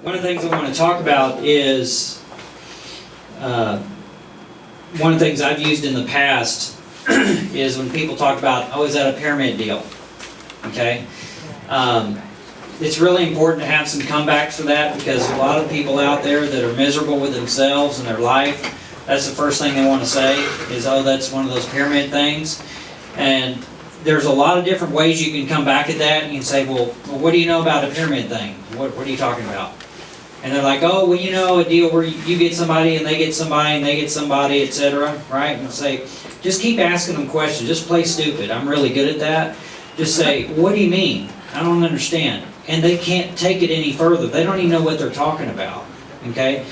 One of the things I want to talk about is one of the things I've used in the past is when people talk about, oh, is that a pyramid deal? Okay? It's really important to have some comebacks for that, because a lot of people out there that are miserable with themselves and their life, that's the first thing they want to say is, oh, that's one of those pyramid things. And there's a lot of different ways you can come back at that, and you can say, well, what do you know about a pyramid thing? What are you talking about? And they're like, oh, well, you know, a deal where you get somebody and they get somebody and they get somebody, etc. Right? And say, just keep asking them questions. Just play stupid. I'm really good at that. Just say, what do you mean? I don't understand. And they can't take it any further. They don't even know what they're talking about. Okay?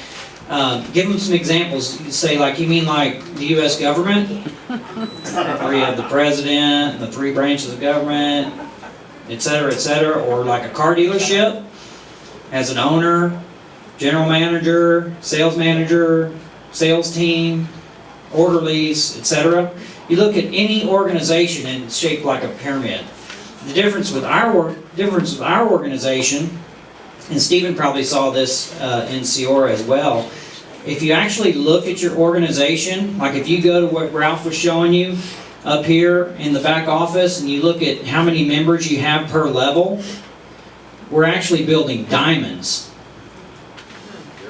Give them some examples. Say, like, you mean like the U.S. government? Where you have the president, the 3 branches of government, etc., or like a car dealership as an owner, general manager, sales team, orderlies, etc. You look at any organization and it's shaped like a pyramid. The difference with our organization, and Stephen probably saw this in Seora as well, if you actually look at your organization, like if you go to what Ralph was showing you up here in the back office and you look at how many members you have per level, we're actually building diamonds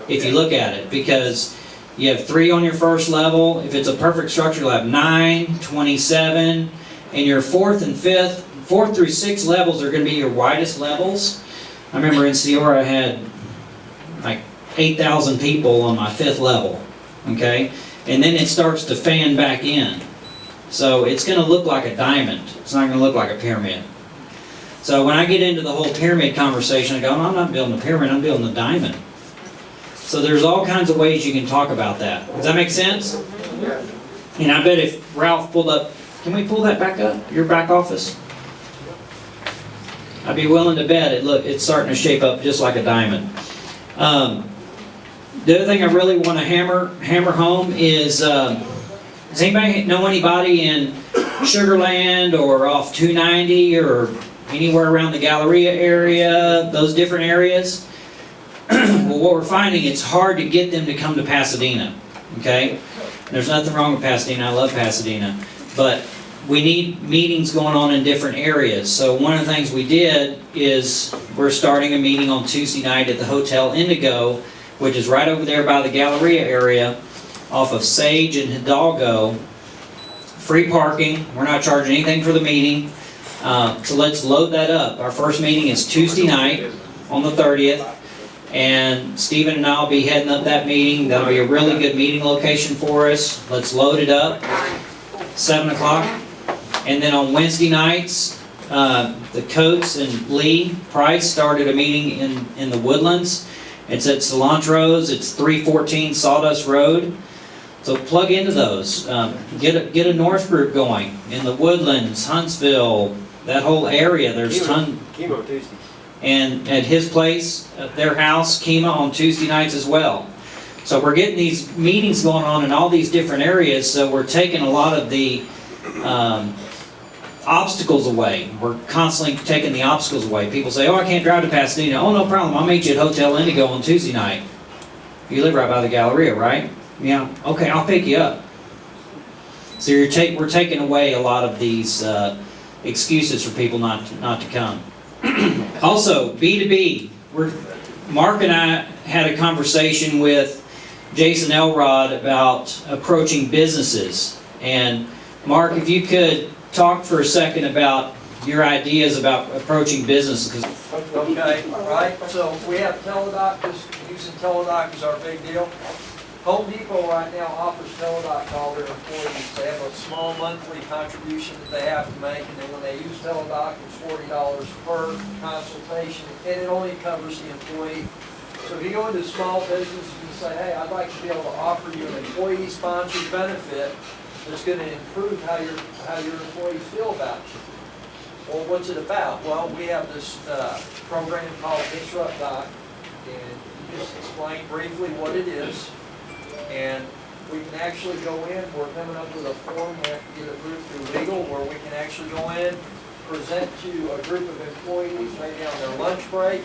if you look at it, because you have 3 on your first level. If it's a perfect structure, you'll have 9, 27, and your 4th and 5th, 4th through 6th levels are going to be your widest levels. I remember in Seora I had like 8,000 people on my 5th level, okay? And then it starts to fan back in. So it's going to look like a diamond. It's not going to look like a pyramid. So when I get into the whole pyramid conversation, I go, no, I'm not building a pyramid, I'm building a diamond. So there's all kinds of ways you can talk about that. Does that make sense? And I bet if Ralph pulled up, can we pull that back up? Your back office? I'd be willing to bet it's starting to shape up just like a diamond. The other thing I really want to hammer home is, does anybody know anybody in Sugar Land or off 290 or anywhere around the Galleria area, those different areas? Well, what we're finding, it's hard to get them to come to Pasadena, okay? There's nothing wrong with Pasadena, I love Pasadena, but we need meetings going on in different areas. So one of the things we did is we're starting a meeting on Tuesday night at the Hotel Indigo, which is right over there by the Galleria area, off of Sage and Hidalgo. Free parking, we're not charging anything for the meeting. So let's load that up. Our first meeting is Tuesday night on the 30th. And Stephen and I will be heading up that meeting. That'll be a really good meeting location for us. Let's load it up. 7 o'clock. And then on Wednesday nights, the Coates and Lee Price started a meeting in the Woodlands. It's at Cilantro's. It's 314 Sawdust Road. So plug into those. Get a North group going in the Woodlands, Huntsville, that whole area. There's Chemo Tuesday. And at his place, at their house, Kima on Tuesday nights as well. So we're getting these meetings going on in all these different areas, so we're taking a lot of the obstacles away. We're constantly taking the obstacles away. People say, oh, I can't drive to Pasadena. Oh, no problem. I'll meet you at Hotel Indigo on Tuesday night. You live right by the Galleria, right? Yeah. Okay, I'll pick you up. So we're taking away a lot of these excuses for people not to come. Also, B2B. Mark and I had a conversation with Jason Elrod about approaching businesses. And Mark, if you could talk for a second about your ideas about approaching businesses. Okay, right. So we have teledoctors. Using teledoc is our big deal. Home Depot right now offers teledoc to all their employees. They have a small monthly contribution that they have to make, and then when they use teledoc, it's $40 per consultation, and it only covers the employee. So if you go into a small business, you can say, hey, I'd like to be able to offer you an employee-sponsored benefit that's going to improve how your employees feel about you. Well, what's it about? Well, we have this program called Disrupt Doc, and you just explain briefly what it is. And we can actually go in, we're coming up with a form, we have to get approved through legal, where we can actually go in, present to a group of employees maybe on their lunch break,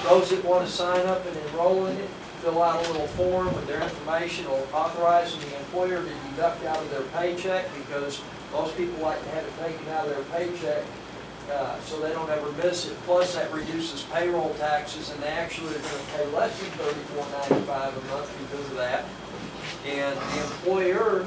those that want to sign up and enroll in it, fill out a little form with their information or authorizing the employer to deduct out of their paycheck, because most people like to have it taken out of their paycheck so they don't ever miss it. Plus, that reduces payroll taxes, and they actually are going to pay less than $34.95 a month because of that. And the employer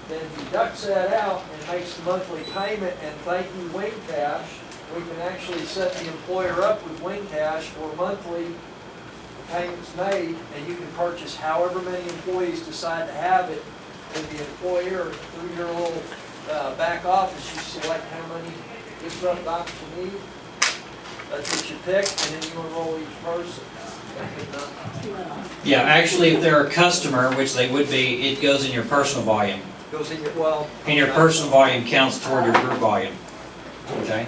then deducts that out and makes the monthly payment, and thank you, Wing Cash. We can actually set the employer up with Wing Cash for monthly payments made, and you can purchase however many employees decide to have it. And the employer, through your little back office, you select how many disrupt docs you need. That's what you pick, and then you enroll each person. Yeah, actually, if they're a customer, which they would be, it goes in your personal volume. Goes in your, well. And your personal volume counts toward your group volume. Okay?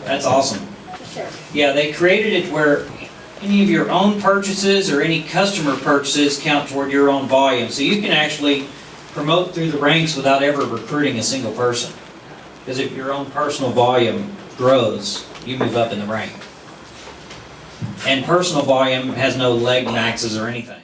That's awesome. Yeah, they created it where any of your own purchases or any customer purchases count toward your own volume. So you can actually promote through the ranks without ever recruiting a single person. Because if your own personal volume grows, you move up in the rank. And personal volume has no leg maxes or anything.